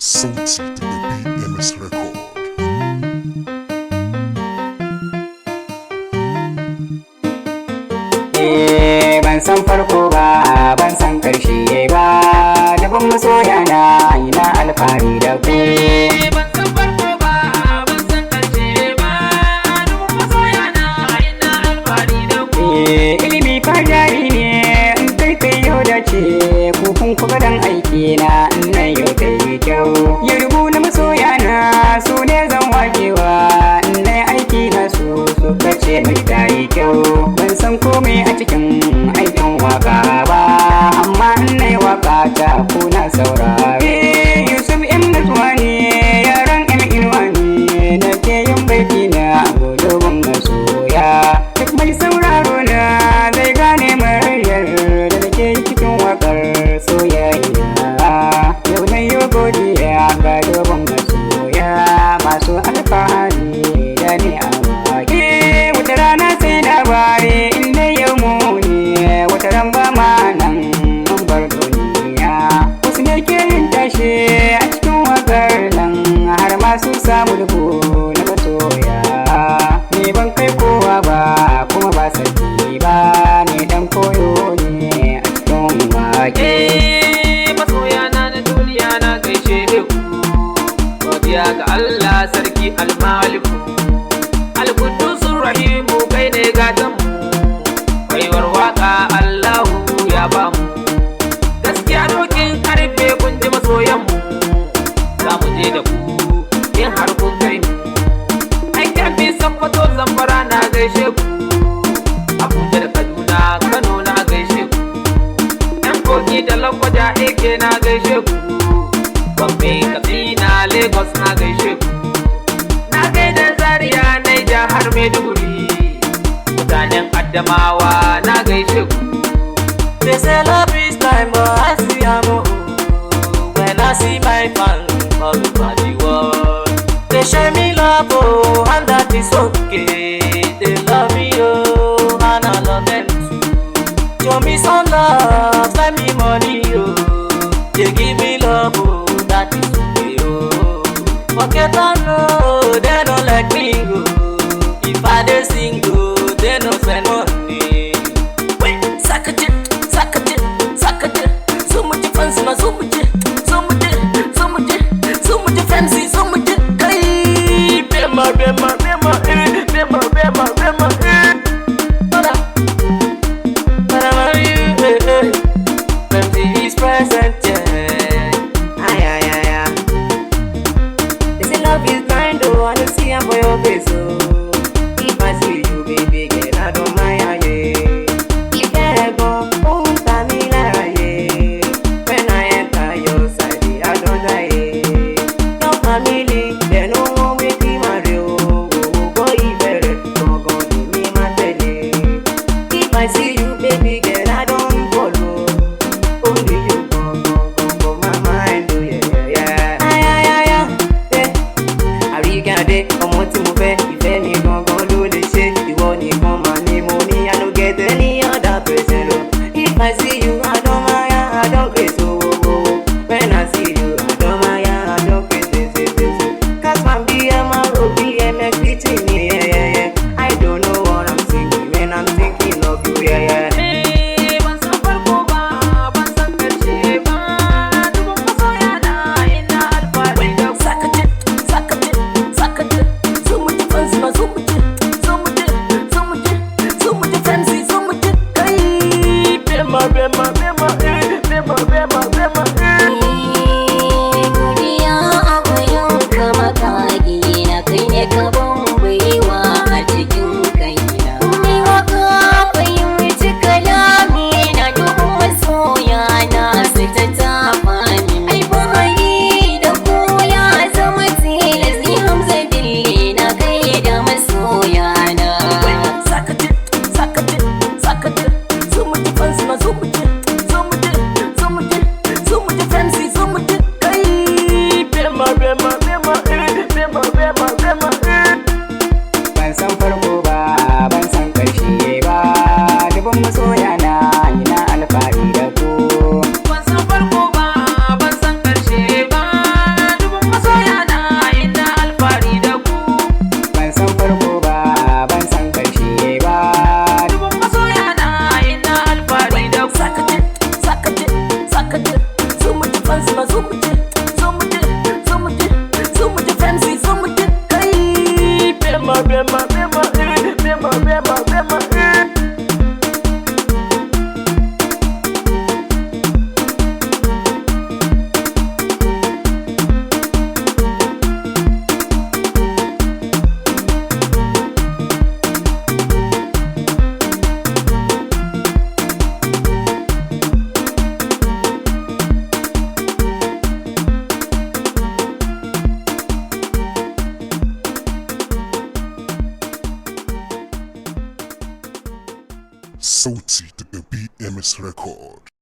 Sauti daga BMS Record. Ban san farko ba, ban san ƙarshe ba, dabin masoya na ina alfahari da ku. Ban san farko ba, ban san ƙarshe ba, dabin masoya na ina alfahari da ku. Ilimi fajari ne, in kai yau da ce, kukun kuka dan aiki na, nan yau ta yi kyau. Ya rubu na masoya na, su ne zan wakewa, nai aiki na su suka ce mai ta yi kyau. Ban san komai a cikin aikin waka ba, amma nai waka ta kuna saurare. Yusuf M Natuwa ne, yaran M Inuwa ne, na ke yin baiki na gudubin masoya. Duk mai sauraro na zai gane muryar da nake cikin wakar soyayya. Yau na yi godiya ga dubin masoya masu alfahari da ni a wake. Wata rana sai labari inda yau mu ne, wata ran ba ma nan mun bar duniya. Wasu ne ke yin tashe a cikin wakar nan, har ma su samu dubu na masoya. Ni ban kai kowa ba kuma ba sarki ba, ni dan koyo ne a cikin wake. Masoya na duniya na gaishe ku, godiya ga Allah sarki almaliku, alkudusun rahimu kai ne gatan mu, baiwar waka Allahu ya bamu. Gaskiya dokin karfe kun ji masoyan mu, za mu je da ku in har kun kai mu. Aikin fi Sokoto Zamfara na gaishe ku, Abuja da Kaduna Kano na gaishe ku, yan kogi da Lakwaja Eke na gaishe ku, Gombe Katsina Lagos na gaishe ku, na gaida Zaria Naija har Maiduguri, mutanen Adamawa na gaishe ku. They say love is blind, but I see I'm when I see my fans all over the world. They show me love, oh, and that is okay. They love me, oh, and I love them too. Show me some love, send me money, oh. They give me love, oh, that is okay, oh. Forget I know, they don't like me, oh. If I dey sing, oh, they don't spend money. Wait, sakate, sakate, sakate. So much fancy, na so much, so much, so much, so much fancy, so much. Hey, bema, bema, bema, bema, bema, bema. Para, you, fancy is present, yeah. Ay, ay, ay, ay. They say love is blind, oh, and it's ma zo mu je zo mu je zo mu je zo mu je fancy zo mu je kai bema bema bema bema bema bema Sauti daga BMS Record.